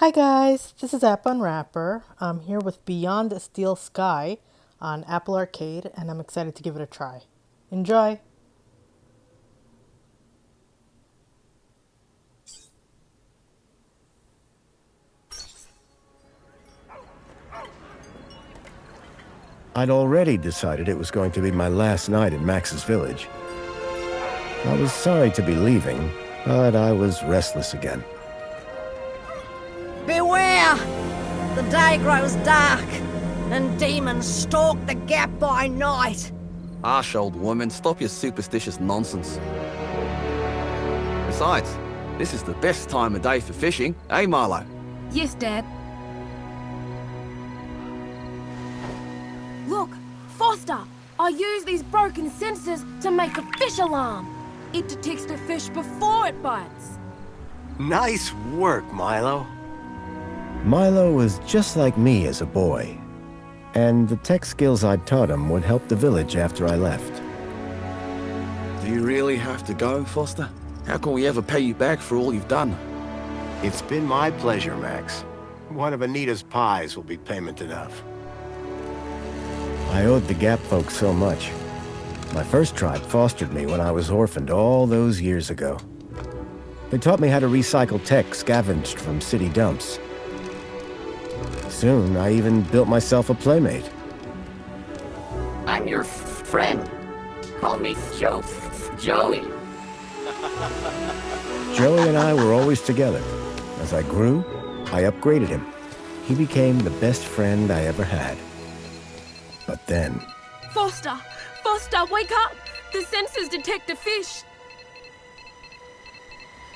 Hi guys, this is App Unwrapper. I'm here with Beyond a Steel Sky on Apple Arcade and I'm excited to give it a try. Enjoy! I'd already decided it was going to be my last night in Max's village. I was sorry to be leaving, but I was restless again. Beware! The day grows dark, and demons stalk the gap by night. Hush, old woman, stop your superstitious nonsense. Besides, this is the best time of day for fishing, eh, Milo? Yes, Dad. Look, Foster! I use these broken sensors to make a fish alarm. It detects the fish before it bites. Nice work, Milo. Milo was just like me as a boy, and the tech skills I'd taught him would help the village after I left. Do you really have to go, Foster? How can we ever pay you back for all you've done? It's been my pleasure, Max. One of Anita's pies will be payment enough. I owed the Gap folks so much. My first tribe fostered me when I was orphaned all those years ago. They taught me how to recycle tech scavenged from city dumps. Soon, I even built myself a playmate. I'm your friend. Call me Joey. Joey and I were always together. As I grew, I upgraded him. He became the best friend I ever had. But then... Foster! Foster, wake up! The sensors detect a fish.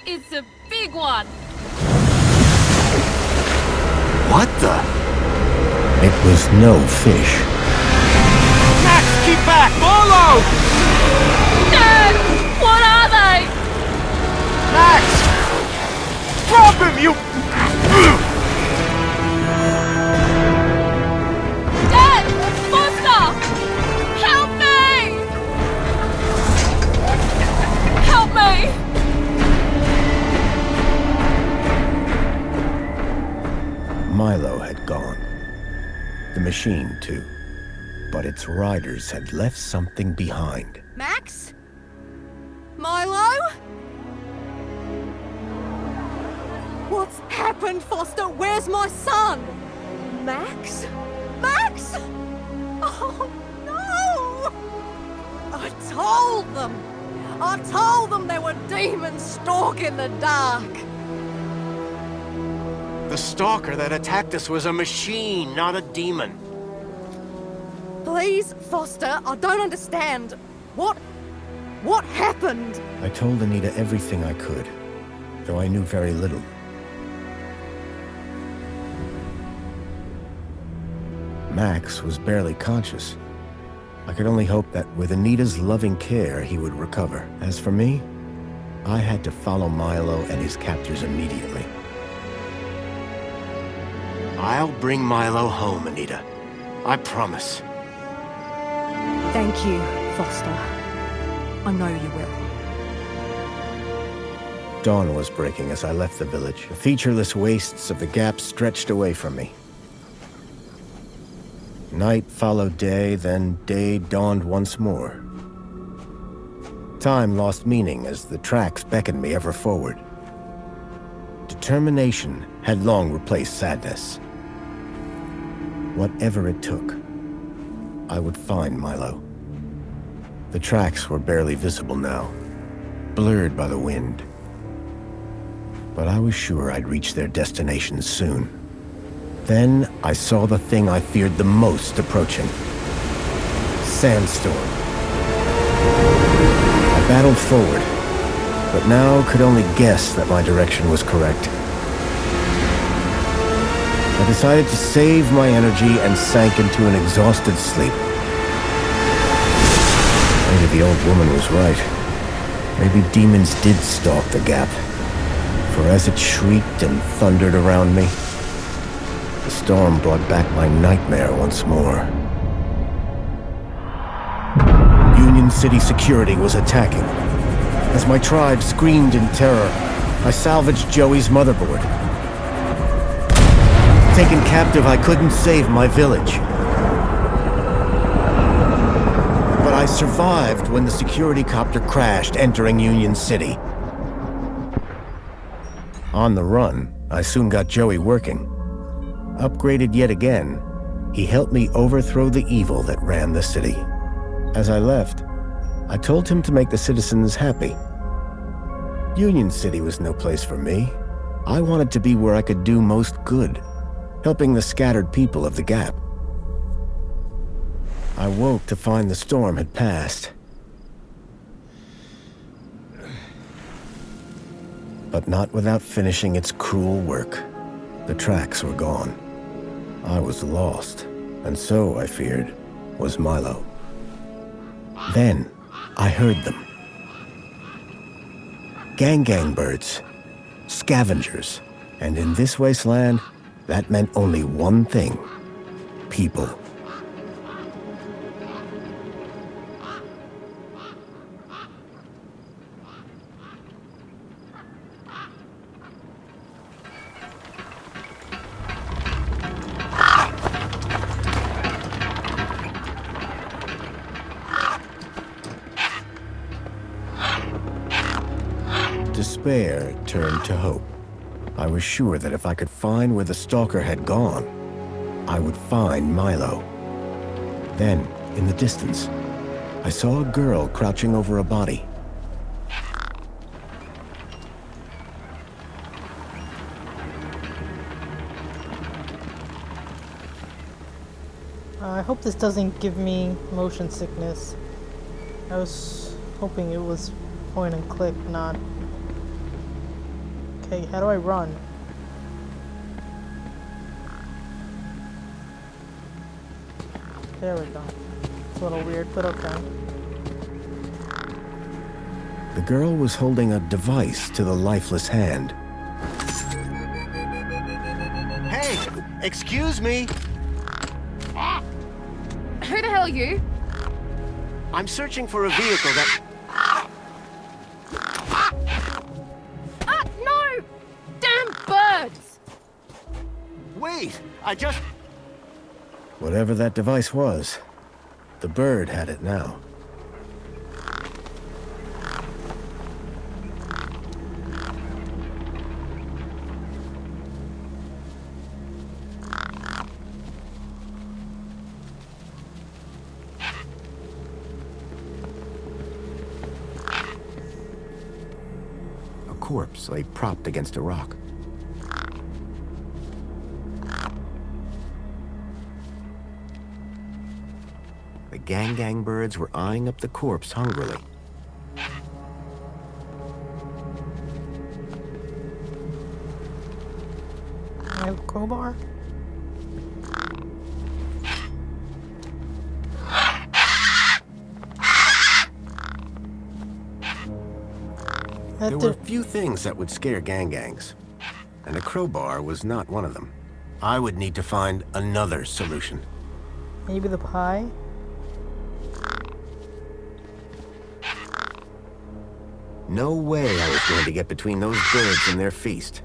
It's a big one. What the? it was no fish. Max, keep back! Milo! Dad! What are they? Max! Drop him, you... Dad! Foster! Help me! Help me! Milo had gone. The machine, too. But its riders had left something behind. Max? Milo? What's happened, Foster? Where's my son? Max? Max? Oh, no! I told them there were demons stalking the dark. The stalker that attacked us was a machine, not a demon. Please, Foster, I don't understand. What happened? I told Anita everything I could, though I knew very little. Max was barely conscious. I could only hope that with Anita's loving care, he would recover. As for me, I had to follow Milo and his captors immediately. I'll bring Milo home, Anita. I promise. Thank you, Foster. I know you will. Dawn was breaking as I left the village. The featureless wastes of the Gap stretched away from me. Night followed day, then day dawned once more. Time lost meaning as the tracks beckoned me ever forward. Determination had long replaced sadness. Whatever it took, I would find Milo. The tracks were barely visible now, blurred by the wind. But I was sure I'd reach their destination soon. Then I saw the thing I feared the most approaching. Sandstorm. I battled forward, but now could only guess that my direction was correct. I decided to save my energy and sank into an exhausted sleep. Maybe the old woman was right. Maybe demons did stalk the Gap. For as it shrieked and thundered around me, the storm brought back my nightmare once more. Union City security was attacking. As my tribe screamed in terror, I salvaged Joey's motherboard. taken captive, I couldn't save my village. But I survived when the security copter crashed, entering Union City. On the run, I soon got Joey working. Upgraded yet again, he helped me overthrow the evil that ran the city. As I left, I told him to make the citizens happy. Union City was no place for me. I wanted to be where I could do most good, helping the scattered people of the Gap. I woke to find the storm had passed. But not without finishing its cruel work. The tracks were gone. I was lost, and so, I feared, was Milo. Then, I heard them. Gang birds, scavengers, and in this wasteland, that meant only one thing: people. Despair turned to hope. I was sure that if I could find where the stalker had gone, I would find Milo. Then, in the distance, I saw a girl crouching over a body. I hope this doesn't give me motion sickness. I was hoping it was point and click, not... Okay, how do I run? There we go. It's a little weird, but okay. The girl was holding a device to the lifeless hand. Hey! Excuse me! Who the hell are you? I'm searching for a vehicle that... Ah, no! Damn birds! Wait! I just... Whatever that device was, the bird had it now. A corpse lay propped against a rock. The gang birds were eyeing up the corpse hungrily. I have a crowbar? There were few things that would scare gangs, and a crowbar was not one of them. I would need to find another solution. Maybe the pie? No way I was going to get between those birds and their feast.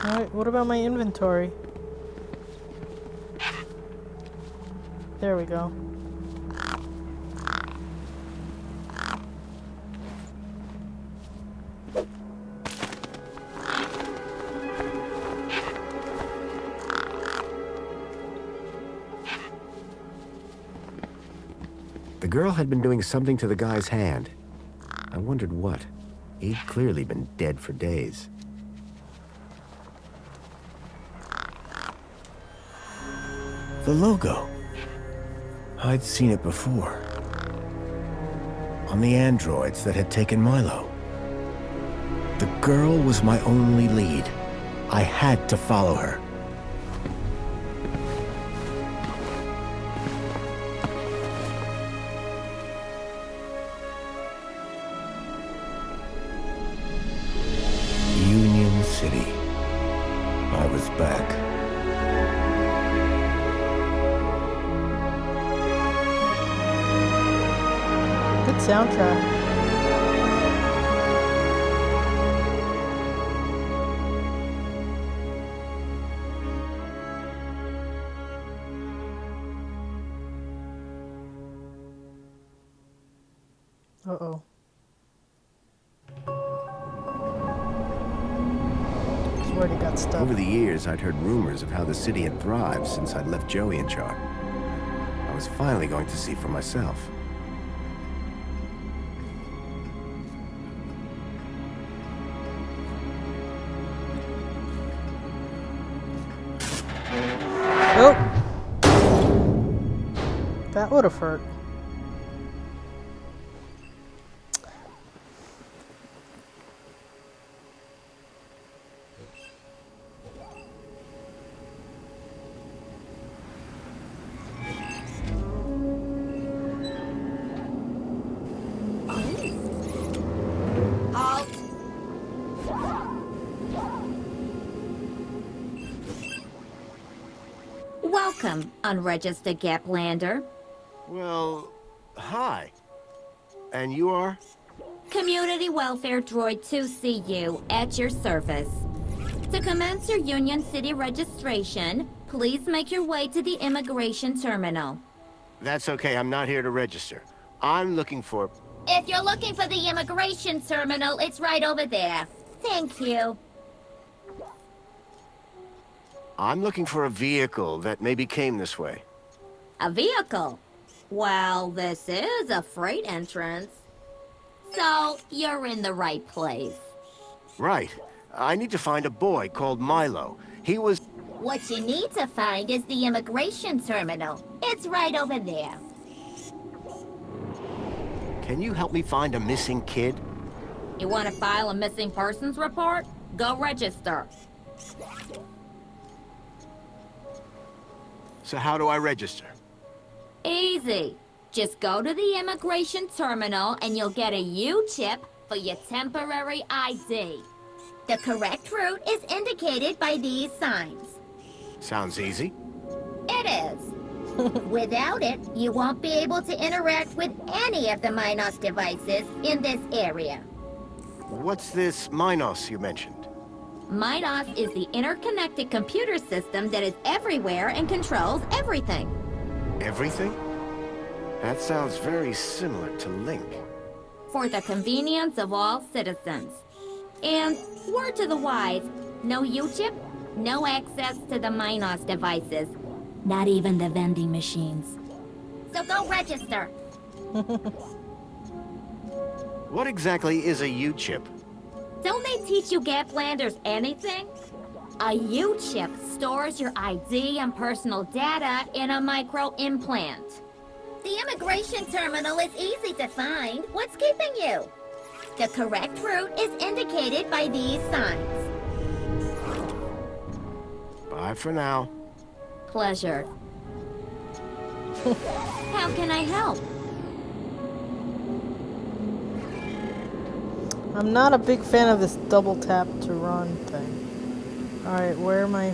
Alright, what about my inventory? There we go. The girl had been doing something to the guy's hand. I wondered what. He'd clearly been dead for days. The logo. I'd seen it before. On the androids that had taken Milo. The girl was my only lead. I had to follow her. Union City. I was back. Good soundtrack. Uh-oh. He's already got stuff. Over the years, I'd heard rumors of how the city had thrived since I'd left Joey in charge. I was finally going to see for myself. Oh! That would have hurt. Halt! Welcome, unregistered Gaplander. Well, hi. And you are? Community Welfare Droid 2CU at your service. To commence your Union City registration, please make your way to the immigration terminal. That's okay, I'm not here to register. I'm looking for... If you're looking for the immigration terminal, it's right over there. Thank you. I'm looking for a vehicle that maybe came this way. A vehicle? Well, this is a freight entrance. So, you're in the right place. Right. I need to find a boy called Milo. He was... What you need to find is the immigration terminal. It's right over there. Can you help me find a missing kid? You want to file a missing persons report? Go register. So how do I register? Easy. Just go to the immigration terminal and you'll get a U-chip for your temporary ID. The correct route is indicated by these signs. Sounds easy. It is. Without it, you won't be able to interact with any of the Minos devices in this area. What's this Minos you mentioned? Minos is the interconnected computer system that is everywhere and controls everything. Everything? That sounds very similar to Link. For the convenience of all citizens. And, word to the wise, no U-chip, no access to the Minos devices. Not even the vending machines. So go register. What exactly is a U-chip? Don't they teach you Gaplanders anything? A U-chip stores your ID and personal data in a micro-implant. The immigration terminal is easy to find. What's keeping you? The correct route is indicated by these signs. Bye for now. Pleasure. How can I help? I'm not a big fan of this double tap to run thing. Alright, where am I?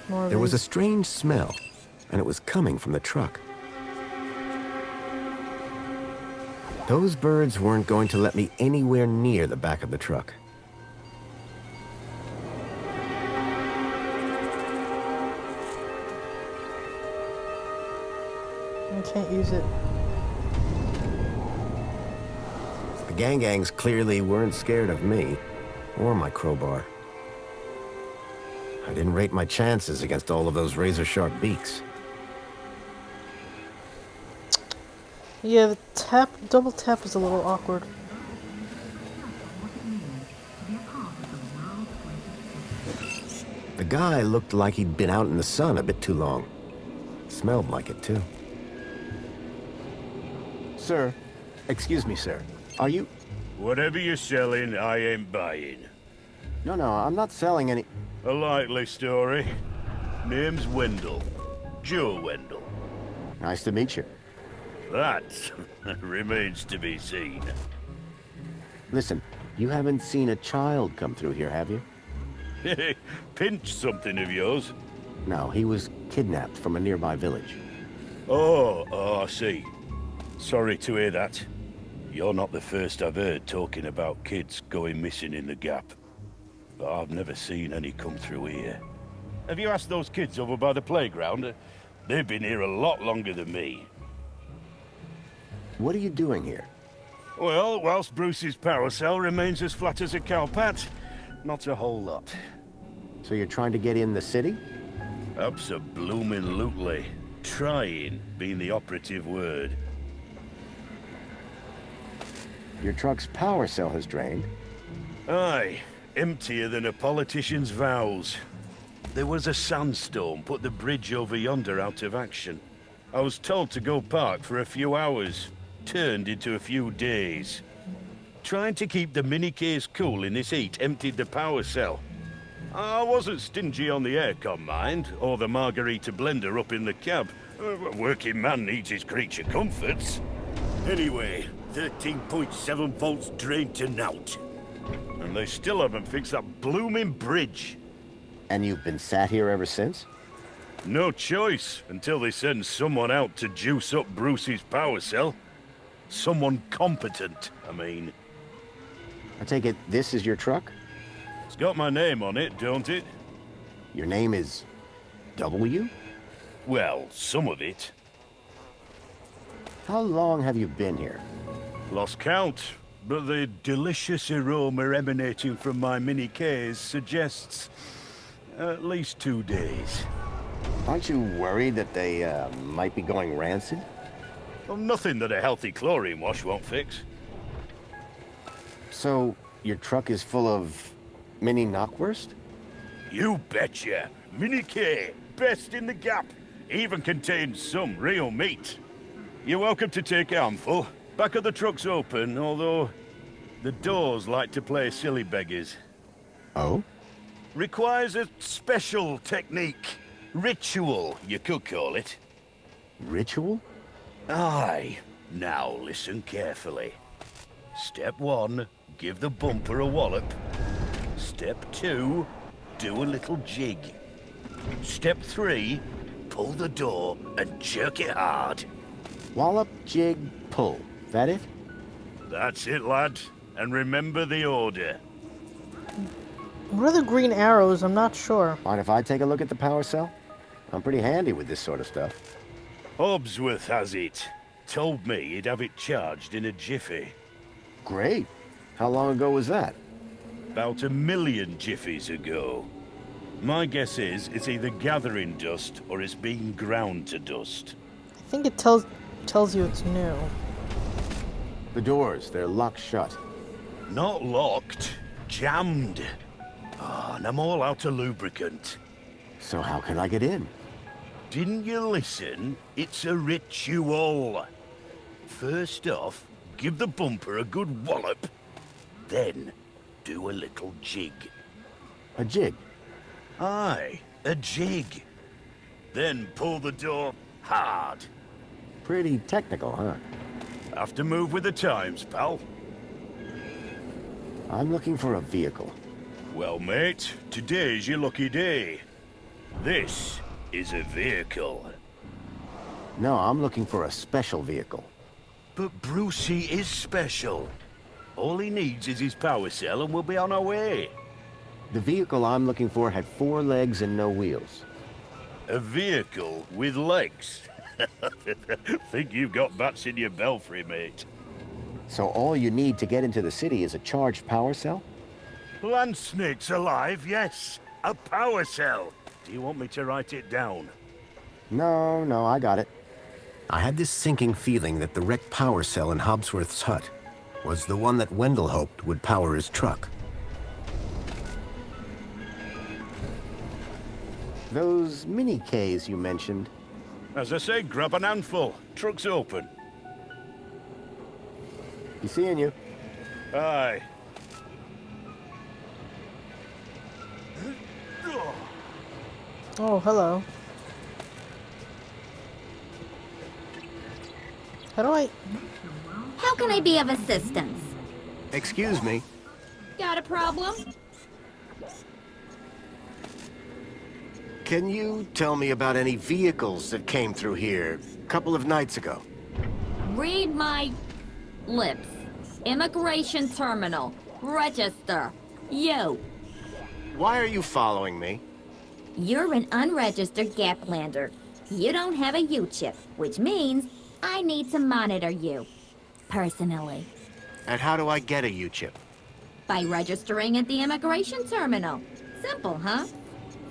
More of There was a these. strange smell, and it was coming from the truck. Those birds weren't going to let me anywhere near the back of the truck. I can't use it. The gangs clearly weren't scared of me, or my crowbar. I didn't rate my chances against all of those razor-sharp beaks. Yeah, the double tap is a little awkward. The guy looked like he'd been out in the sun a bit too long. Smelled like it, too. Sir, excuse me, sir. Are you... Whatever you're selling, I ain't buying. No, I'm not selling any... A likely story. Name's Wendell. Joe Wendell. Nice to meet you. That remains to be seen. Listen, you haven't seen a child come through here, have you? Pinch something of yours. No, he was kidnapped from a nearby village. Oh, I see. Sorry to hear that. You're not the first I've heard talking about kids going missing in the Gap. But I've never seen any come through here. Have you asked those kids over by the playground? They've been here a lot longer than me. What are you doing here? Well, whilst Bruce's power cell remains as flat as a cowpat, not a whole lot. So you're trying to get in the city? Abso-bloomin' Trying being the operative word. Your truck's power cell has drained. Aye, emptier than a politician's vows. There was a sandstorm put the bridge over yonder out of action. I was told to go park for a few hours. Turned into a few days. Trying to keep the mini-case cool in this heat emptied the power cell. I wasn't stingy on the aircon, mind, or the margarita blender up in the cab. A working man needs his creature comforts. Anyway, 13.7 volts drained to naught. And they still haven't fixed that blooming bridge. And you've been sat here ever since? No choice, until they send someone out to juice up Bruce's power cell. Someone competent, I mean. I take it this is your truck? It's got my name on it, don't it? Your name is W? Well, some of it. How long have you been here? Lost count, but the delicious aroma emanating from my mini-Ks suggests at least 2 days. Aren't you worried that they might be going rancid? Well, nothing that a healthy chlorine wash won't fix. So, your truck is full of mini knockwurst? You betcha. Mini-K, best in the Gap. Even contains some real meat. You're welcome to take a handful. Back of the truck's open, although the doors like to play silly beggars. Oh? Requires a special technique. Ritual, you could call it. Ritual? Aye. Now listen carefully. Step 1, give the bumper a wallop. Step 2, do a little jig. Step 3, pull the door and jerk it hard. Wallop, jig, pull. That it? That's it, lad. And remember the order. What are the green arrows? I'm not sure. Mind if I take a look at the power cell? I'm pretty handy with this sort of stuff. Hobbsworth has it. Told me he'd have it charged in a jiffy. Great. How long ago was that? About 1 million jiffies ago. My guess is it's either gathering dust or it's being ground to dust. I think it tells you it's new. The doors, they're locked shut. Not locked, jammed. Oh, and I'm all out of lubricant. So how can I get in? Didn't you listen? It's a ritual. First off, give the bumper a good wallop. Then, do a little jig. A jig? Aye, a jig. Then pull the door hard. Pretty technical, huh? Have to move with the times, pal. I'm looking for a vehicle. Well, mate, today's your lucky day. This is a vehicle. No, I'm looking for a special vehicle. But Brucey is special. All he needs is his power cell and we'll be on our way. The vehicle I'm looking for had 4 legs and no wheels. A vehicle with legs? Think you've got bats in your belfry, mate. So all you need to get into the city is a charged power cell? Land snakes alive, yes. A power cell. Do you want me to write it down? No, I got it. I had this sinking feeling that the wrecked power cell in Hobbsworth's hut was the one that Wendell hoped would power his truck. Those mini-Ks you mentioned. As I say, grab an handful. Truck's open. You seeing you? Aye. Oh, hello. How do I... How can I be of assistance? Excuse me. Got a problem? Can you tell me about any vehicles that came through here a couple of nights ago? Read my lips. Immigration terminal. Register. You. Why are you following me? You're an unregistered Gaplander. You don't have a U-chip, which means I need to monitor you. Personally. And how do I get a U-chip? By registering at the immigration terminal. Simple, huh?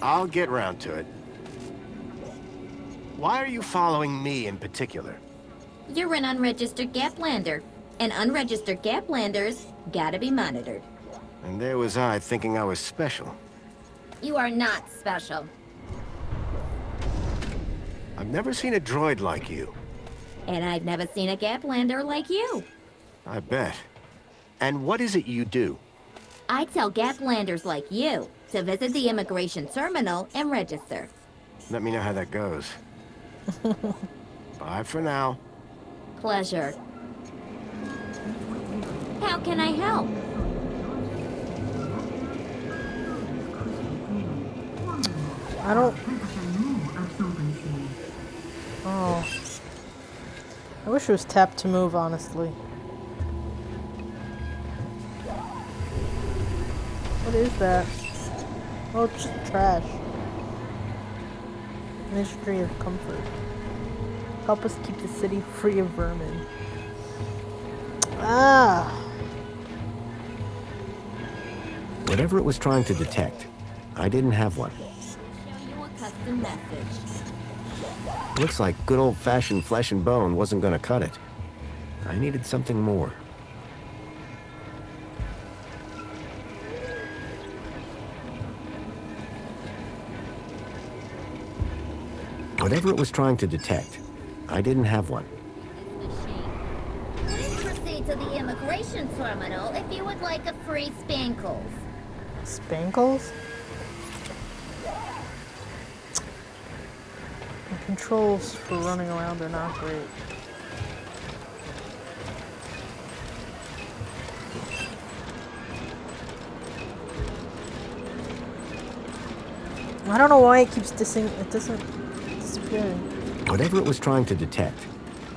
I'll get round to it. Why are you following me in particular? You're an unregistered Gaplander. And unregistered Gaplanders gotta be monitored. And there was I thinking I was special. You are not special. I've never seen a droid like you. And I've never seen a Gaplander like you. I bet. And what is it you do? I tell Gaplanders like you to visit the immigration terminal and register. Let me know how that goes. Bye for now. Pleasure. How can I help? I don't... Oh. I wish it was tap to move, honestly. What is that? Oh, it's just trash. Ministry of Comfort. Help us keep the city free of vermin. Ah! Whatever it was trying to detect, I didn't have one. Show you a custom message. Looks like good old-fashioned flesh and bone wasn't gonna cut it. I needed something more. Whatever it was trying to detect, I didn't have one. Please proceed to the immigration terminal if you would like a free Spankles. Spankles? The controls for running around are not great. I don't know why it keeps disappearing. Whatever it was trying to detect,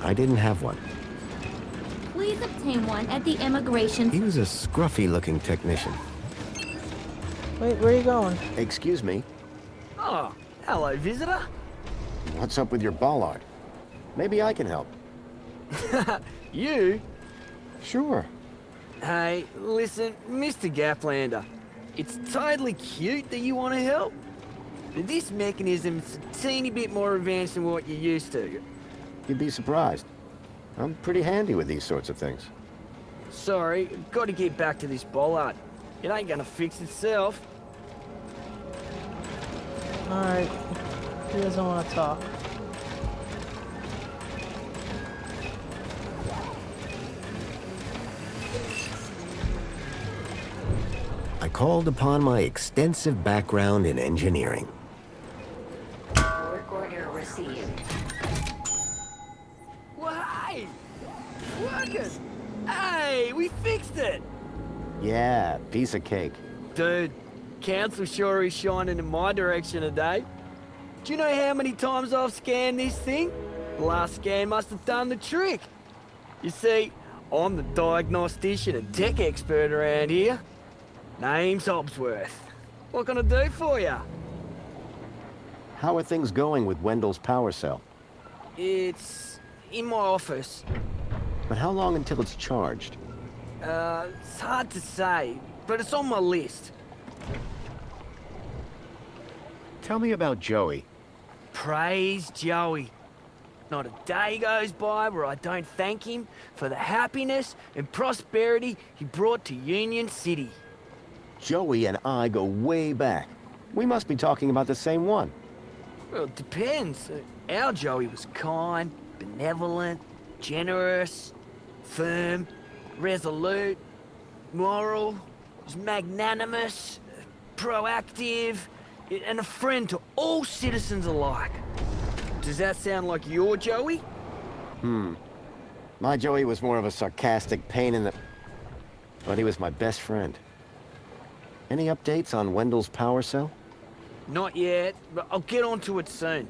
I didn't have one. Please obtain one at the immigration. He was a scruffy-looking technician. Wait, where are you going? Excuse me, Oh, hello, visitor. what's up with your bollard? Maybe I can help. You? Sure. Hey, listen, Mr. Gaplander. It's totally cute that you want to help. But this mechanism's a teeny bit more advanced than what you're used to. You'd be surprised. I'm pretty handy with these sorts of things. Sorry, got to get back to this bollard. It ain't gonna fix itself. Alright. He doesn't want to talk. I called upon my extensive background in engineering. Work order received. Well, hey! Working! Hey, we fixed it! Yeah, piece of cake. Dude, Council sure is shining in my direction today. Do you know how many times I've scanned this thing? The last scan must have done the trick. You see, I'm the diagnostician and tech expert around here. Name's Hobsworth. What can I do for you? How are things going with Wendell's power cell? It's in my office. But how long until it's charged? It's hard to say, but it's on my list. Tell me about Joey. Praise Joey. Not a day goes by where I don't thank him for the happiness and prosperity he brought to Union City. Joey and I go way back. We must be talking about the same one. Well, it depends. Our Joey was kind, benevolent, generous, firm, resolute, moral, was magnanimous, proactive, and a friend to all citizens alike. Does that sound like your Joey? My Joey was more of a sarcastic pain in the... But he was my best friend. Any updates on Wendell's power cell? Not yet, but I'll get onto it soon.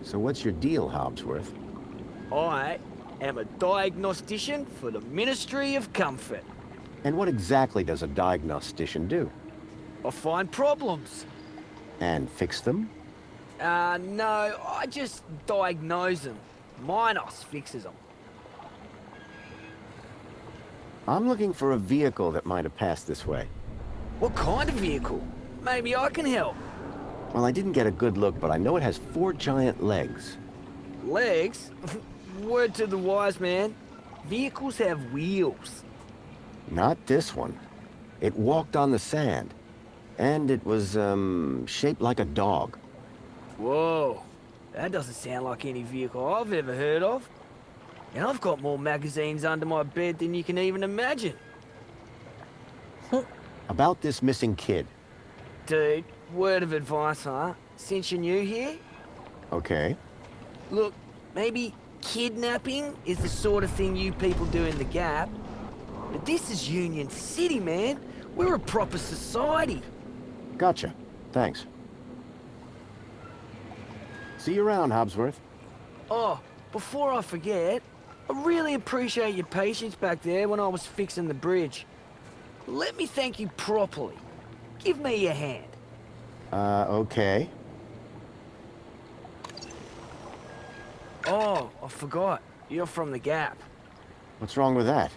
So what's your deal, Hobsworth? I am a diagnostician for the Ministry of Comfort. And what exactly does a diagnostician do? I find problems. And fix them? No, I just diagnose them. Minos fixes them. I'm looking for a vehicle that might have passed this way. What kind of vehicle? Maybe I can help. Well, I didn't get a good look, but I know it has 4 giant legs. Legs? Word to the wise man. Vehicles have wheels. Not this one. It walked on the sand. And it was, shaped like a dog. Whoa. That doesn't sound like any vehicle I've ever heard of. And I've got more magazines under my bed than you can even imagine. About this missing kid. Dude, word of advice, huh? Since you're new here? Okay. Look, maybe kidnapping is the sort of thing you people do in the Gap. But this is Union City, man. We're a proper society. Gotcha. Thanks. See you around, Hobsworth. Oh, before I forget, I really appreciate your patience back there when I was fixing the bridge. Let me thank you properly. Give me your hand. Okay. Oh, I forgot. You're from the Gap. What's wrong with that?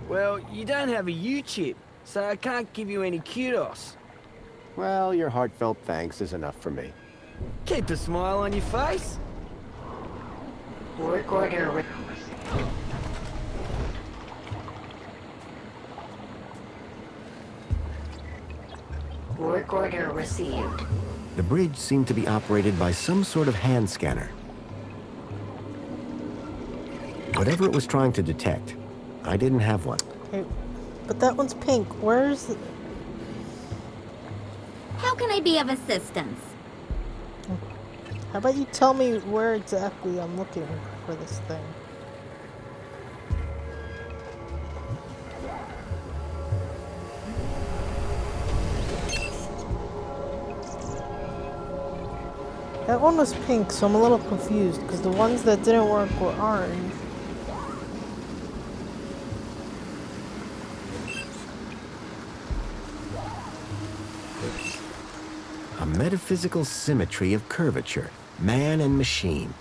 Well, you don't have a U-chip, so I can't give you any kudos. Well, your heartfelt thanks is enough for me. Keep a smile on your face. Work order. Work order received. The bridge seemed to be operated by some sort of hand scanner. Whatever it was trying to detect, I didn't have one. Hey, but that one's pink. Where's the... How can I be of assistance? How about you tell me where exactly I'm looking for this thing? That one was pink, so I'm a little confused, because the ones that didn't work were orange. A metaphysical symmetry of curvature, man and machine.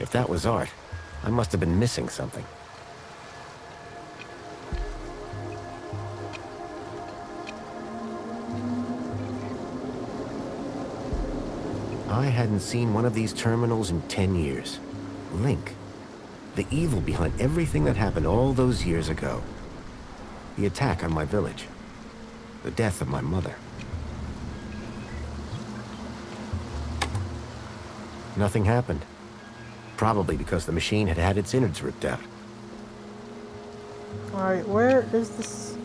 If that was art, I must have been missing something. I hadn't seen one of these terminals in 10 years. Link. The evil behind everything that happened all those years ago. The attack on my village. The death of my mother. Nothing happened. Probably because the machine had had its innards ripped out. Alright, where is this?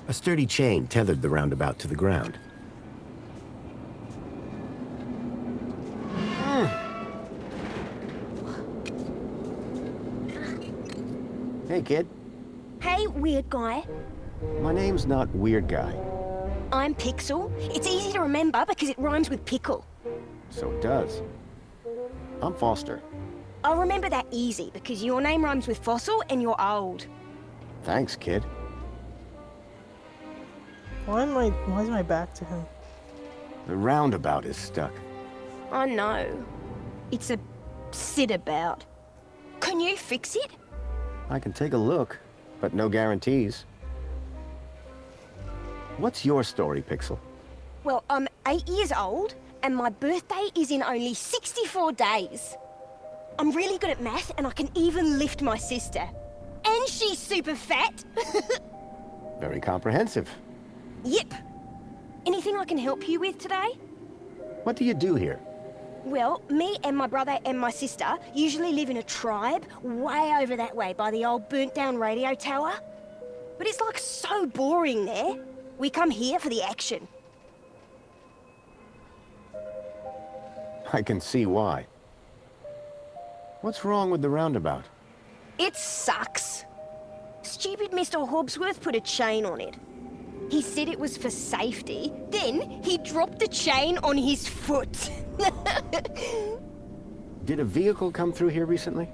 A sturdy chain tethered the roundabout to the ground. Hey, kid. Hey, weird guy. My name's not Weird Guy. I'm Pixel. It's easy to remember because it rhymes with pickle. So it does. I'm Foster. I'll remember that easy because your name rhymes with fossil and you're old. Thanks, kid. Why is my back to him? The roundabout is stuck. I know. It's a sit-about. Can you fix it? I can take a look, but no guarantees. What's your story, Pixel? Well, I'm 8 years old, and my birthday is in only 64 days. I'm really good at math, and I can even lift my sister. And she's super fat. Very comprehensive. Yep. Anything I can help you with today? What do you do here? Well, me and my brother and my sister usually live in a tribe way over that way by the old burnt-down radio tower. But it's like so boring there. We come here for the action. I can see why. What's wrong with the roundabout? It sucks. Stupid Mr. Hobbsworth put a chain on it. He said it was for safety. Then he dropped the chain on his foot. Did a vehicle come through here recently?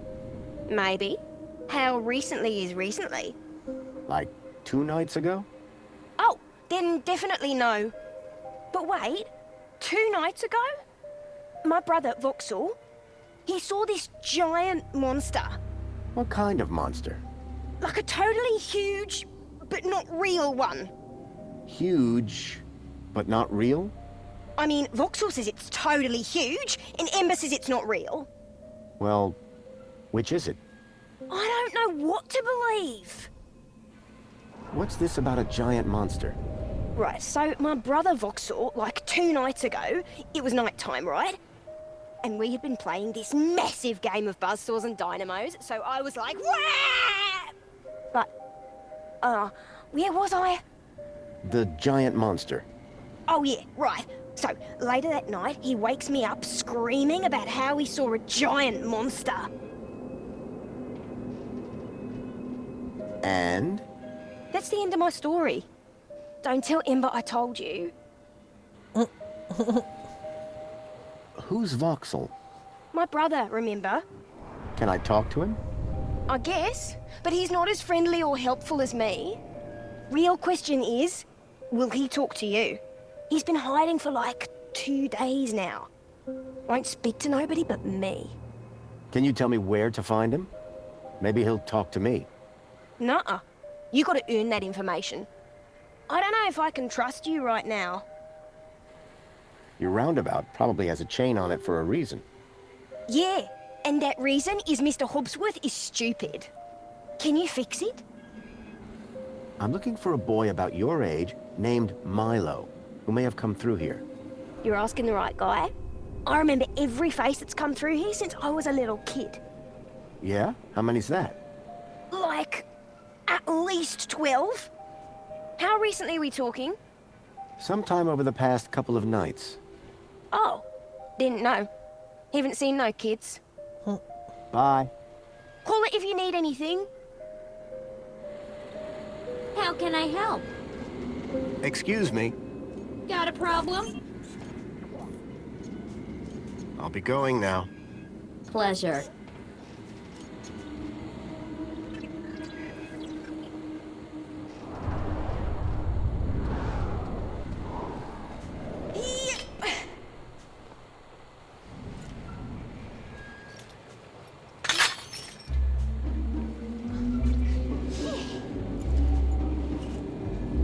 Maybe. How recently is recently? Like 2 nights ago? Oh, then definitely no. But wait, 2 nights ago? My brother, Vauxhall, he saw this giant monster. What kind of monster? Like a totally huge, but not real one. Huge, but not real? I mean, Vauxhall says it's totally huge, and Ember says it's not real. Well, which is it? I don't know what to believe. What's this about a giant monster? Right, so my brother Vauxhall, like 2 nights ago, it was night time, right? And we had been playing this massive game of buzzsaws and dynamos, so I was like, wah! But, where was I? The giant monster. Oh yeah, right. So, later that night, he wakes me up screaming about how he saw a giant monster. And? That's the end of my story. Don't tell Ember I told you. Who's Vauxhall? My brother, remember? Can I talk to him? I guess, but he's not as friendly or helpful as me. Real question is, will he talk to you? He's been hiding for like 2 days now. Won't speak to nobody but me. Can you tell me where to find him? Maybe he'll talk to me. Nuh-uh. You gotta earn that information. I don't know if I can trust you right now. Your roundabout probably has a chain on it for a reason. Yeah, and that reason is Mr. Hobbsworth is stupid. Can you fix it? I'm looking for a boy about your age named Milo, who may have come through here. You're asking the right guy. I remember every face that's come through here since I was a little kid. Yeah? How many's that? Like, at least 12. How recently are we talking? Sometime over the past couple of nights. Oh, didn't know. Haven't seen no kids. Bye. Call it if you need anything. How can I help? Excuse me. Got a problem? I'll be going now. Pleasure.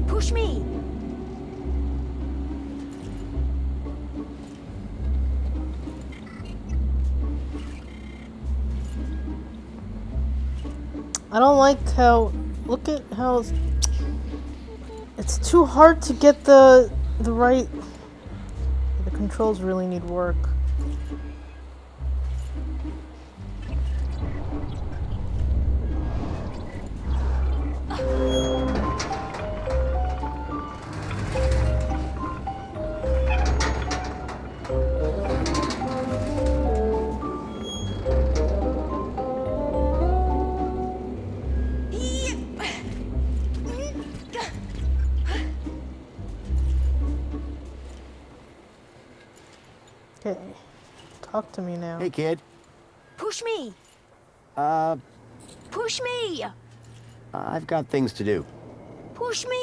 Push me. I don't like how, look at how it's too hard to get the right, the controls really need work. Okay, talk to me now. Hey, kid. Push me. Push me. I've got things to do. Push me.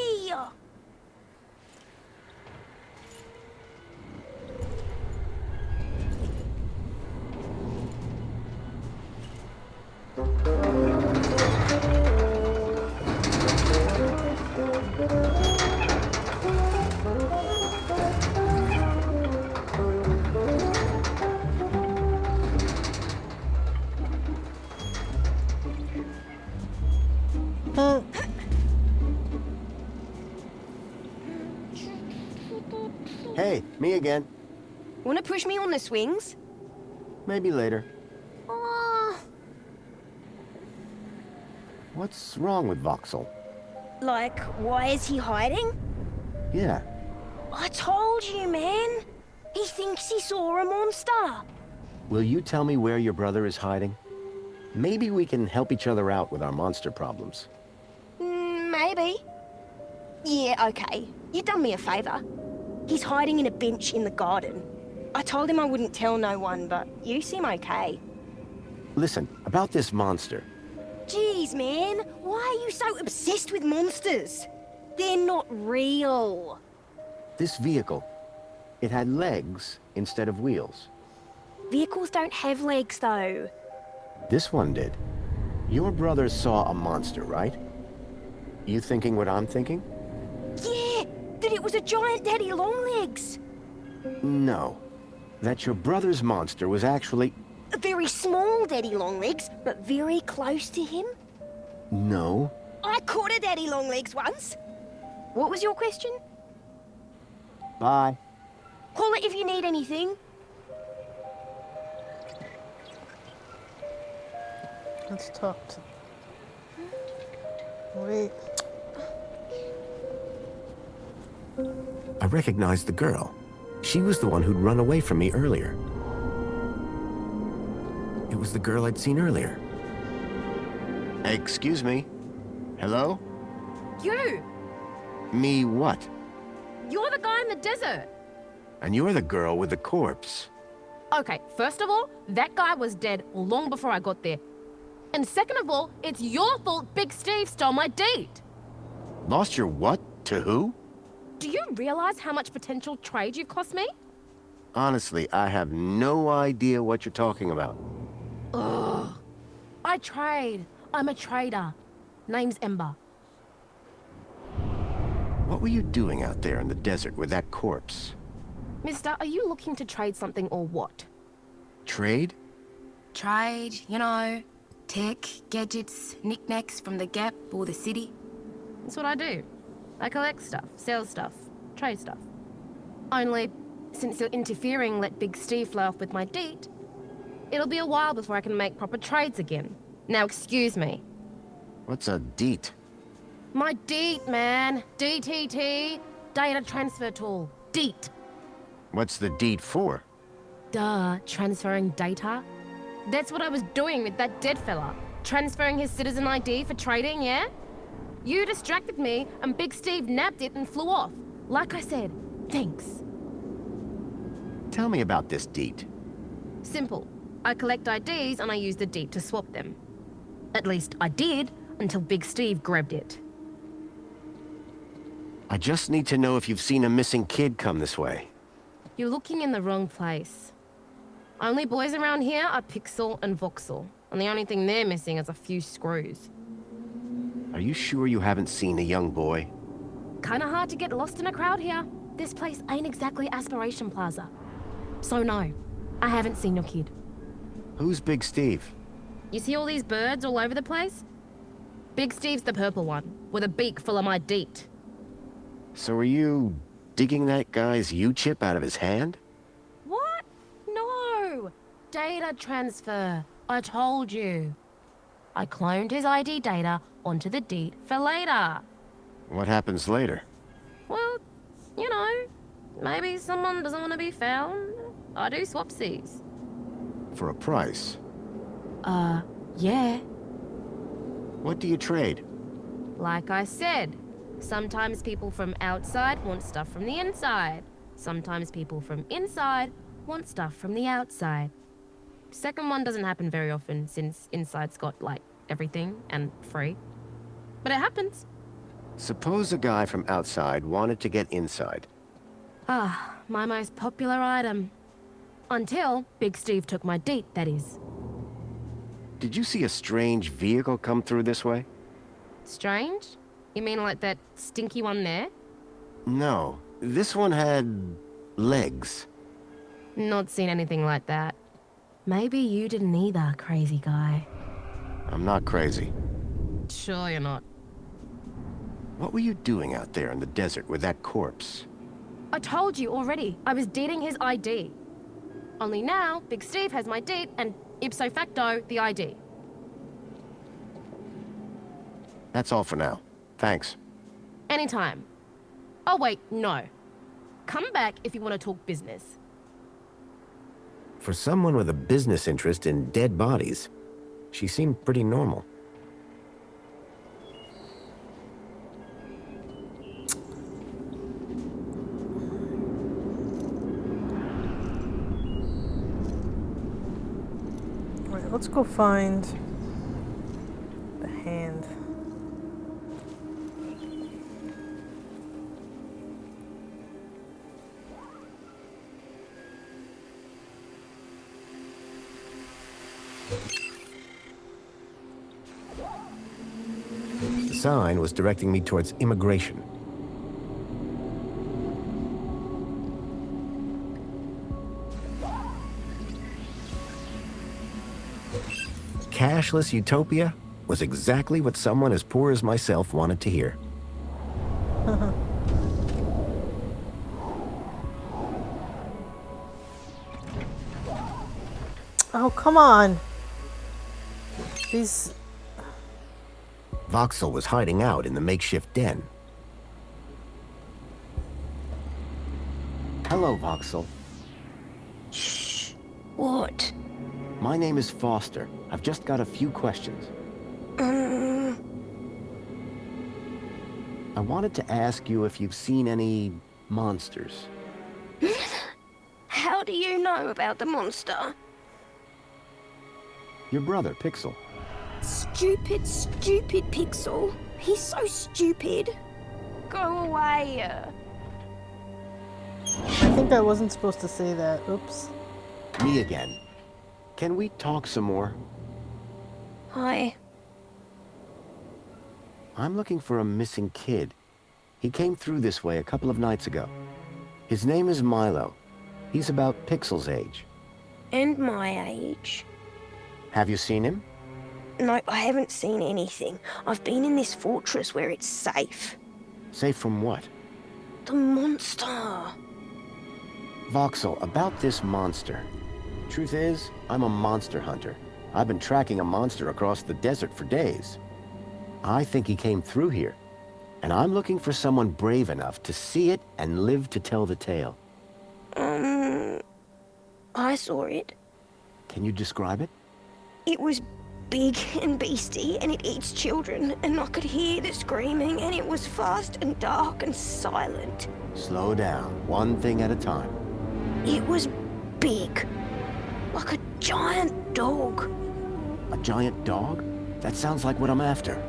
Hey, me again. Wanna push me on the swings? Maybe later. Uh, What's wrong with Vauxhall? like, why is he hiding? Yeah. I told you, man. He thinks he saw a monster. Will you tell me where your brother is hiding? Maybe we can help each other out with our monster problems. Maybe. Yeah, okay. You done me a favour. He's hiding in a bench in the garden. I told him I wouldn't tell no one, but you seem okay. Listen, about this monster. Jeez, man. Why are you so obsessed with monsters? They're not real. This vehicle, it had legs instead of wheels. Vehicles don't have legs, though. This one did. Your brother saw a monster, right? You thinking what I'm thinking? Yeah, that it was a giant daddy longlegs. No. That your brother's monster was actually... A very small daddy longlegs, but very close to him. No. I caught a daddy longlegs once. What was your question? Bye. Call it if you need anything. Let's talk to... Wait. I recognized the girl. She was the one who'd run away from me earlier. It was the girl I'd seen earlier. Excuse me. Hello? You! Me what? You're the guy in the desert! And you're the girl with the corpse. Okay, first of all, that guy was dead long before I got there. And second of all, it's your fault Big Steve stole my date! Lost your what? To who? Do you realize how much potential trade you've cost me? Honestly, I have no idea what you're talking about. Ugh. I trade. I'm a trader. Name's Ember. What were you doing out there in the desert with that corpse? Mister, are you looking to trade something or what? Trade? Trade, you know, tech, gadgets, knickknacks from the Gap or the city. That's what I do. I collect stuff, sell stuff, trade stuff. Only, since you're interfering, let Big Steve fly off with my date, it'll be a while before I can make proper trades again. Now excuse me. What's a deet? My DEET, man. DTT. Data transfer tool. DEET. What's the deed for? Duh, transferring data. That's what I was doing with that dead fella. Transferring his citizen ID for trading, yeah? You distracted me, and Big Steve nabbed it and flew off. Like I said, thanks. Tell me about this deet. Simple. I collect IDs and I use the DEET to swap them. At least I did, until Big Steve grabbed it. I just need to know if you've seen a missing kid come this way. You're looking in the wrong place. Only boys around here are Pixel and Voxel, and the only thing they're missing is a few screws. Are you sure you haven't seen a young boy? Kinda hard to get lost in a crowd here. This place ain't exactly Aspiration Plaza. So no, I haven't seen your kid. Who's Big Steve? You see all these birds all over the place? Big Steve's the purple one, with a beak full of my DEET. So are you digging that guy's U-chip out of his hand? What? No! Data transfer. I told you. I cloned his ID data onto the DEET for later. What happens later? Well, you know, maybe someone doesn't want to be found. I do swapsies. For a price? Yeah. What do you trade? Like I said, sometimes people from outside want stuff from the inside. Sometimes people from inside want stuff from the outside. Second one doesn't happen very often since inside's got, like, everything and free. But it happens. Suppose a guy from outside wanted to get inside. Ah, my most popular item. Until Big Steve took my DEET, that is. Did you see a strange vehicle come through this way? Strange? You mean like that stinky one there? No. This one had... legs. Not seen anything like that. Maybe you didn't either, crazy guy. I'm not crazy. Sure you're not. What were you doing out there in the desert with that corpse? I told you already. I was deeding his ID. Only now, Big Steve has my DEET and ipso facto, the ID. That's all for now. Thanks. Anytime. Oh wait, no. Come back if you want to talk business. For someone with a business interest in dead bodies, she seemed pretty normal. let's go find the hand. The sign was directing me towards immigration. Cashless utopia was exactly what someone as poor as myself wanted to hear. Oh, come on. These... Voxel was hiding out in the makeshift den. Hello, Voxel. Shh. What? My name is Foster. I've just got a few questions. I wanted to ask you if you've seen any monsters. How do you know about the monster? Your brother, Pixel. Stupid, stupid Pixel. He's so stupid. Go away. I think I wasn't supposed to say that. Oops. Me again. Can we talk some more? Hi. I'm looking for a missing kid. He came through this way a couple of nights ago. His name is Milo. He's about Pixel's age. And my age. Have you seen him? No, I haven't seen anything. I've been in this fortress where it's safe. Safe from what? The monster. Voxel, about this monster. Truth is, I'm a monster hunter. I've been tracking a monster across the desert for days. I think he came through here, and I'm looking for someone brave enough to see it and live to tell the tale. I saw it. Can you describe it? It was big and beastie, and it eats children, and I could hear the screaming, and it was fast and dark and silent. Slow down, one thing at a time. It was big, like a giant dog. A giant dog? That sounds like what I'm after.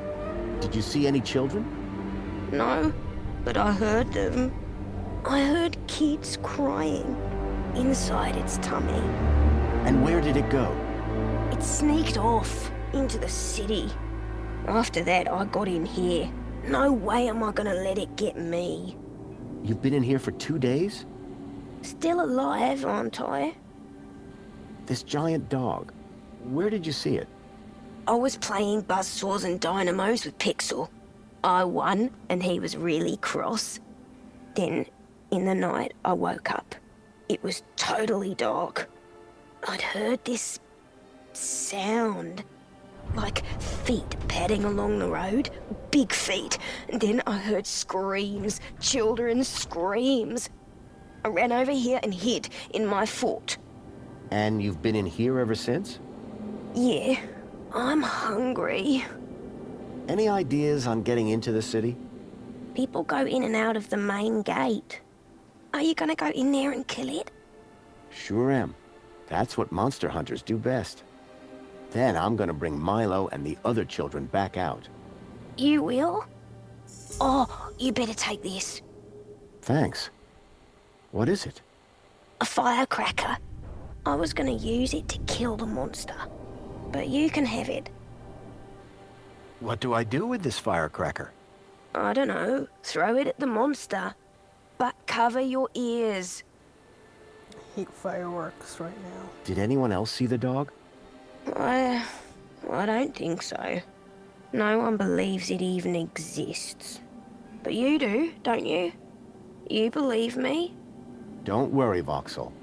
Did you see any children? No, but I heard them. I heard kids crying inside its tummy. And where did it go? It sneaked off into the city. After that, I got in here. No way am I gonna let it get me. You've been in here for 2 days? Still alive, aren't I? This giant dog, where did you see it? I was playing buzzsaws and dynamos with Pixel. I won, and he was really cross. Then, in the night, I woke up. It was totally dark. I'd heard this sound, like feet padding along the road, big feet. And then I heard screams, children's screams. I ran over here and hid in my fort. And you've been in here ever since? Yeah, I'm hungry. Any ideas on getting into the city? People go in and out of the main gate. Are you gonna go in there and kill it? Sure am. That's what monster hunters do best. Then I'm gonna bring Milo and the other children back out. You will? Oh, you better take this. Thanks. What is it? A firecracker. I was gonna use it to kill the monster, but you can have it. What do I do with this firecracker? I don't know. Throw it at the monster. But cover your ears. I hate fireworks right now. Did anyone else see the dog? I don't think so. No one believes it even exists. But you do, don't you? You believe me? Don't worry, Voxel.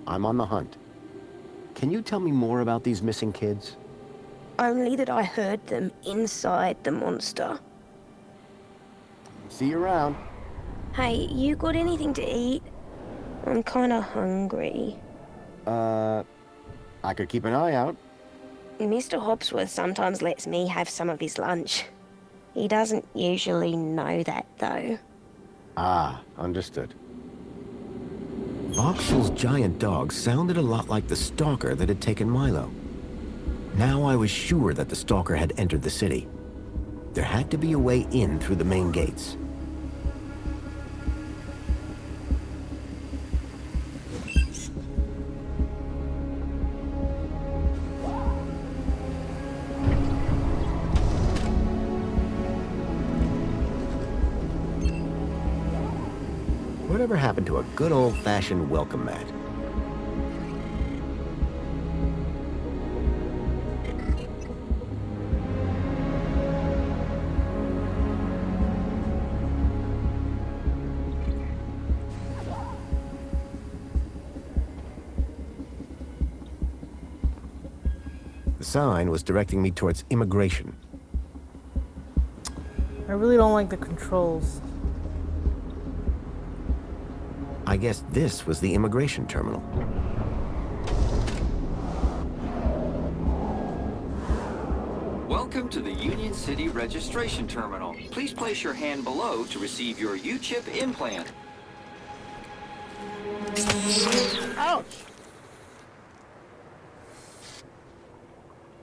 I'm on the hunt. Can you tell me more about these missing kids? Only that I heard them inside the monster. See you around. Hey, you got anything to eat? I'm kinda hungry. I could keep an eye out. Mr. Hopsworth sometimes lets me have some of his lunch. He doesn't usually know that, though. Ah, understood. Voxel's giant dog sounded a lot like the stalker that had taken Milo. Now I was sure that the stalker had entered the city. There had to be a way in through the main gates. Whatever happened to a good old-fashioned welcome mat? The sign was directing me towards immigration. I really don't like the controls. I guess this was the immigration terminal. Welcome to the Union City Registration Terminal. Please place your hand below to receive your U-chip implant. Ouch!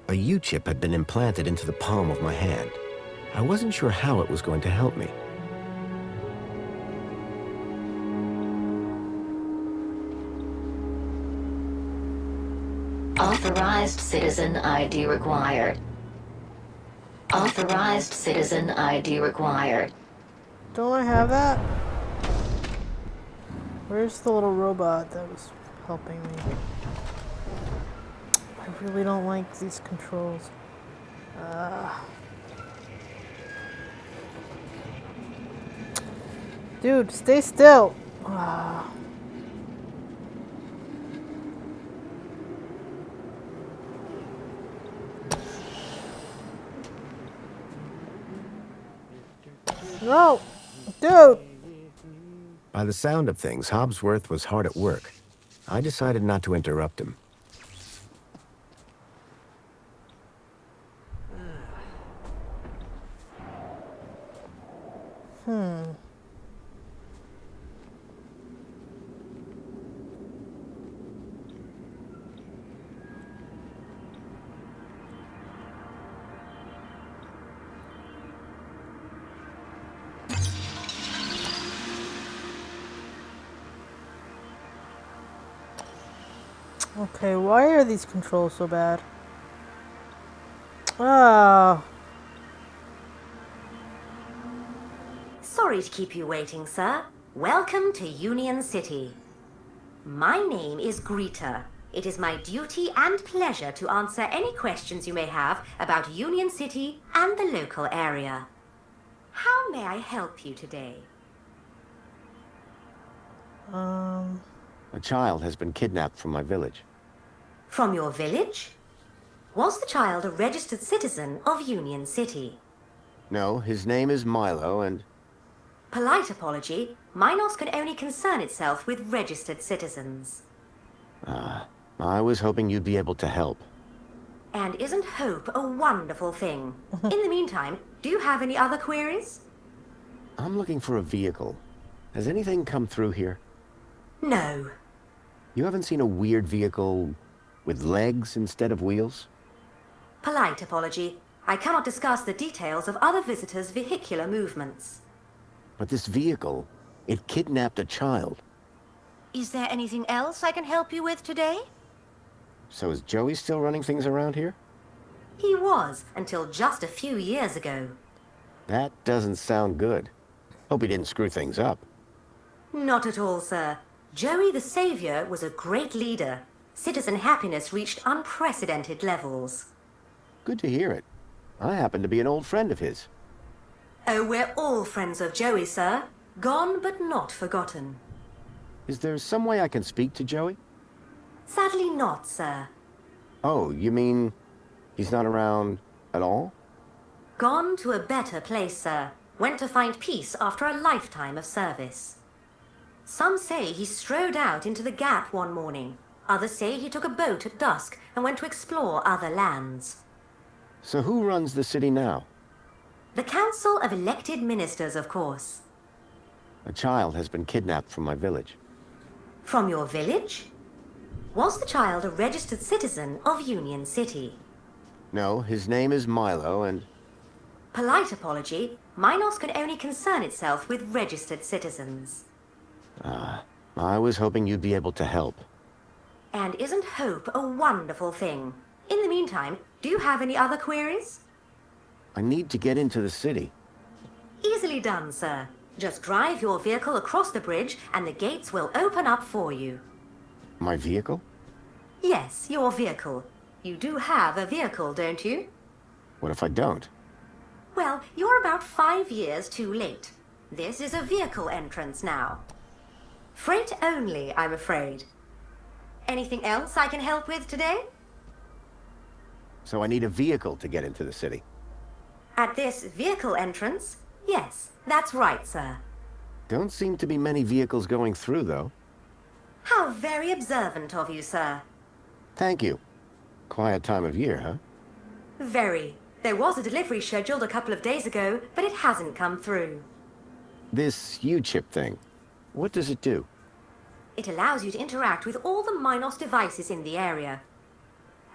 A U-chip had been implanted into the palm of my hand. I wasn't sure how it was going to help me. Authorized citizen ID required. Authorized citizen ID required. Don't I have that? Where's the little robot that was helping me? I really don't like these controls. Dude, stay still. No, dude. By the sound of things, Hobsworth was hard at work. I decided not to interrupt him. Okay, why are these controls so bad? Ah. Sorry to keep you waiting, sir. Welcome to Union City. My name is Greta. It is my duty and pleasure to answer any questions you may have about Union City and the local area. How may I help you today? A child has been kidnapped from my village. From your village? Was the child a registered citizen of Union City? No, his name is Milo, and... Polite apology. Minos can only concern itself with registered citizens. I was hoping you'd be able to help. And isn't hope a wonderful thing? In the meantime, do you have any other queries? I'm looking for a vehicle. Has anything come through here? No. You haven't seen a weird vehicle with legs instead of wheels? Polite apology. I cannot discuss the details of other visitors' vehicular movements. But this vehicle, it kidnapped a child. Is there anything else I can help you with today? So is Joey still running things around here? He was, until just a few years ago. That doesn't sound good. Hope he didn't screw things up. Not at all, sir. Joey the Savior was a great leader. Citizen happiness reached unprecedented levels. Good to hear it. I happen to be an old friend of his. Oh, we're all friends of Joey, sir. Gone but not forgotten. Is there some way I can speak to Joey? Sadly not, sir. Oh, you mean he's not around at all? Gone to a better place, sir. Went to find peace after a lifetime of service. Some say he strode out into the Gap one morning. Others say he took a boat at dusk and went to explore other lands. So who runs the city now? The Council of Elected Ministers, of course. A child has been kidnapped from my village. From your village? Was the child a registered citizen of Union City? No, his name is Milo, and... Polite apology. Minos can only concern itself with registered citizens. I was hoping you'd be able to help. And isn't hope a wonderful thing? In the meantime, do you have any other queries? I need to get into the city. Easily done, sir. Just drive your vehicle across the bridge and the gates will open up for you. My vehicle? Yes, your vehicle. You do have a vehicle, don't you? What if I don't? Well, you're about 5 years too late. This is a vehicle entrance now. Freight only, I'm afraid. Anything else I can help with today? So I need a vehicle to get into the city. At this vehicle entrance? Yes, that's right, sir. Don't seem to be many vehicles going through, though. How very observant of you, sir. Thank you. Quiet time of year, huh? Very. There was a delivery scheduled a couple of days ago, but it hasn't come through. This U-chip thing, what does it do? It allows you to interact with all the Minos devices in the area,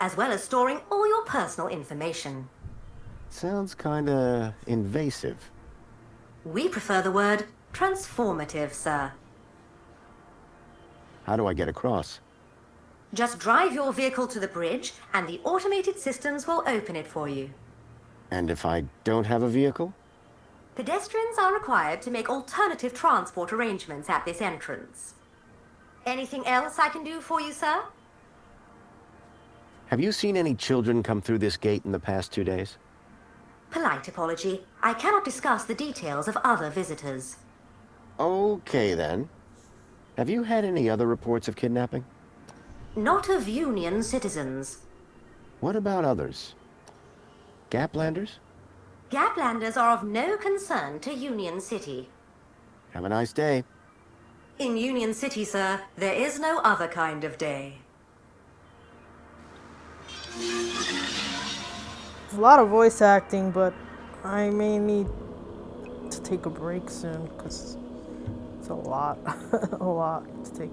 as well as storing all your personal information. Sounds kinda invasive. We prefer the word transformative, sir. How do I get across? Just drive your vehicle to the bridge, and the automated systems will open it for you. And if I don't have a vehicle? Pedestrians are required to make alternative transport arrangements at this entrance. Anything else I can do for you, sir? Have you seen any children come through this gate in the past 2 days? Polite apology. I cannot discuss the details of other visitors. Okay, then. Have you had any other reports of kidnapping? Not of Union citizens. What about others? Gaplanders? Gaplanders are of no concern to Union City. Have a nice day. In Union City, sir, there is no other kind of day. A lot of voice acting, but I may need to take a break soon because it's a lot, a lot to take.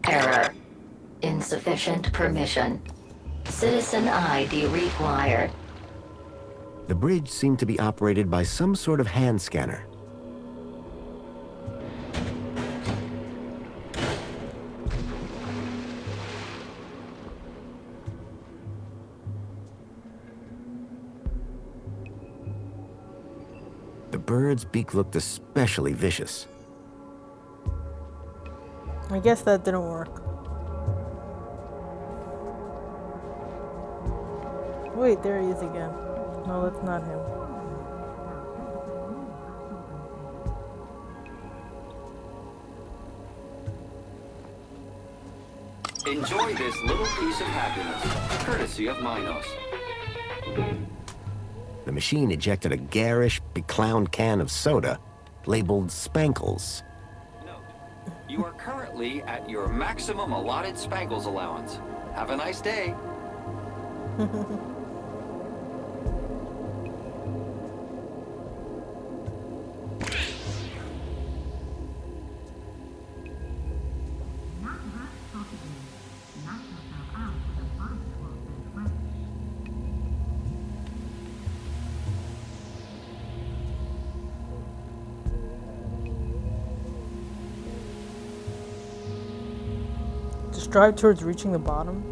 Error. Insufficient permission. Citizen ID required. The bridge seemed to be operated by some sort of hand scanner. The bird's beak looked especially vicious. I guess that didn't work. Wait, there he is again. No, that's not him. Enjoy this little piece of happiness, courtesy of Minos. The machine ejected a garish, beclowned can of soda labeled Spankles. Note, you are currently at your maximum allotted Spankles allowance. Have a nice day. Just drive towards reaching the bottom.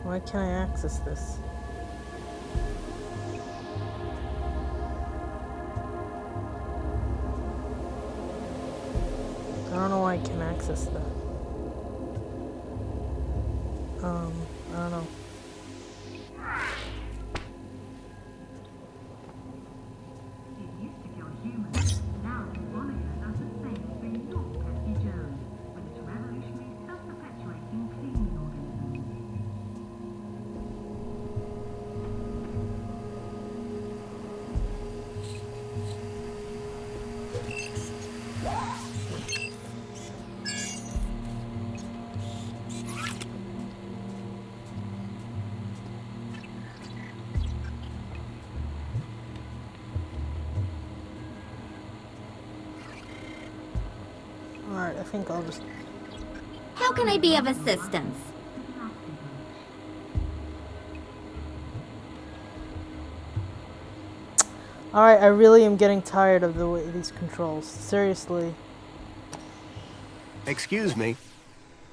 Why can't I access this? I don't know why I can't access that. I don't know. Alright, I think I'll just... How can I be of assistance? Alright, I really am getting tired of the way these controls. Seriously. Excuse me.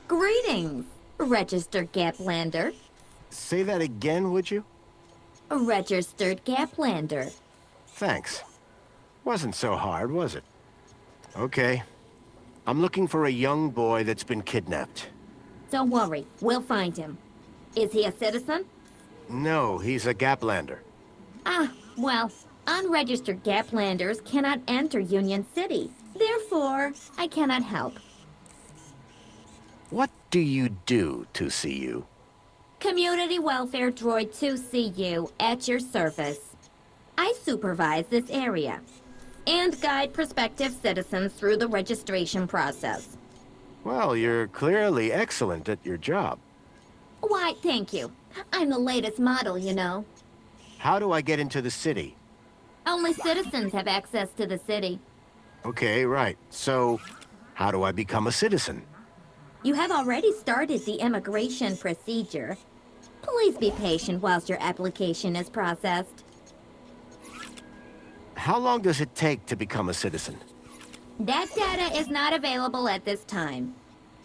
Greetings, registered Gaplander. Say that again, would you? A registered Gaplander. Thanks. Wasn't so hard, was it? Okay. I'm looking for a young boy that's been kidnapped. Don't worry, we'll find him. Is he a citizen? No, he's a Gaplander. Ah, well, unregistered Gaplanders cannot enter Union City. Therefore, I cannot help. What do you do to see you? Community Welfare Droid 2CU at your service. I supervise this area and guide prospective citizens through the registration process. Well, you're clearly excellent at your job. Why, thank you. I'm the latest model, you know. How do I get into the city? Only citizens have access to the city. Okay, right. So, how do I become a citizen? You have already started the immigration procedure. Please be patient whilst your application is processed. How long does it take to become a citizen? That data is not available at this time.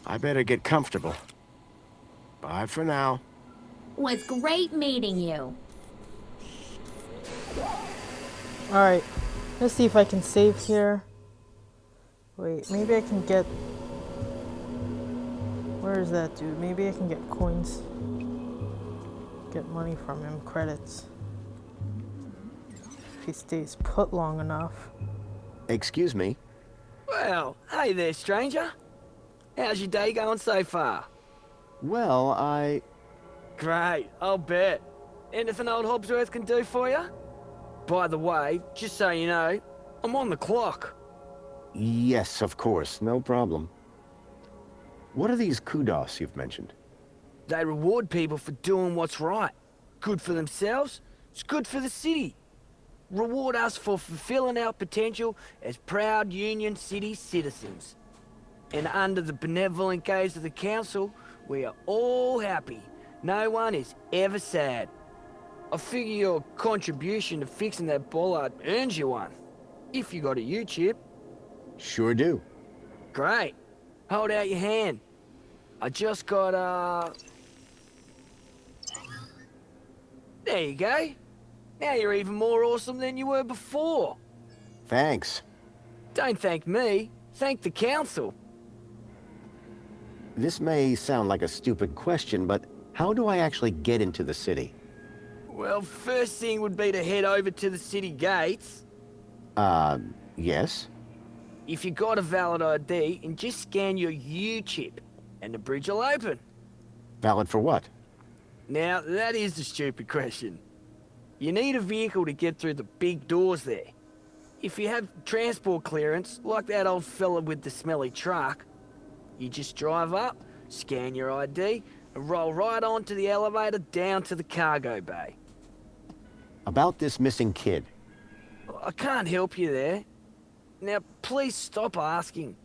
I better get comfortable. Bye for now. Was great meeting you. Alright, let's see if I can save here. Wait, maybe I can get... Where is that dude? Maybe I can get coins. Get money from him, credits. If he stays put long enough. Excuse me? Well, hey there, stranger. How's your day going so far? Well, Great, I'll bet. Anything old Hobsworth can do for you? By the way, just so you know, I'm on the clock. Yes, of course, no problem. What are these kudos you've mentioned? They reward people for doing what's right. Good for themselves, it's good for the city. Reward us for fulfilling our potential as proud Union City citizens. And under the benevolent gaze of the council, we are all happy. No one is ever sad. I figure your contribution to fixing that bollard earns you one. If you got a U-chip. Sure do. Great. Hold out your hand. I just got, There you go. Now you're even more awesome than you were before. Thanks. Don't thank me. Thank the council. This may sound like a stupid question, but how do I actually get into the city? Well, first thing would be to head over to the city gates. Yes? If you got a valid ID, and just scan your U-chip, and the bridge will open. Valid for what? Now, that is the stupid question. You need a vehicle to get through the big doors there. if you have transport clearance, like that old fella with the smelly truck, you just drive up, scan your ID, and roll right onto the elevator down to the cargo bay. About this missing kid. I can't help you there. Now, please stop asking.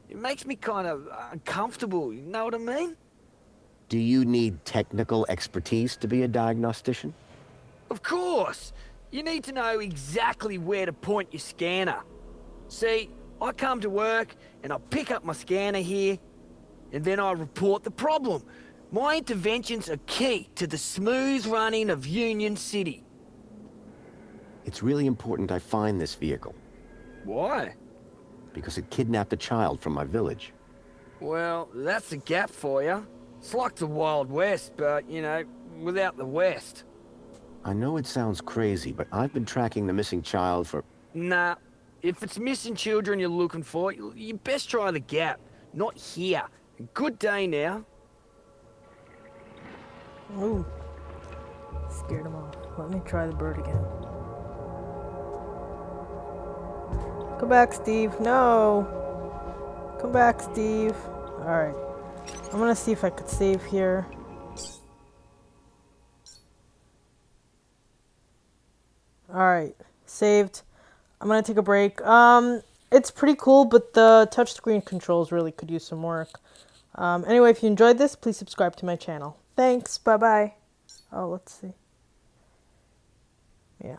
It makes me kind of uncomfortable, you know what I mean? Do you need technical expertise to be a diagnostician? Of course! You need to know exactly where to point your scanner. See, I come to work and I pick up my scanner here, and then I report the problem. My interventions are key to the smooth running of Union City. It's really important I find this vehicle. Why? Because it kidnapped a child from my village. Well, that's a gap for you. It's like the Wild West, but, you know, without the West. I know it sounds crazy, but I've been tracking the missing child for... Nah, if it's missing children you're looking for, you best try the Gap, not here. Good day now. Ooh. Scared him off. Let me try the bird again. Come back, Steve. No. Come back, Steve. Alright. I'm gonna see if I could save here. Alright. Saved. I'm gonna take a break. It's pretty cool, but the touchscreen controls really could use some work. Anyway, if you enjoyed this, please subscribe to my channel. Thanks. Bye-bye. Oh, let's see. Yeah.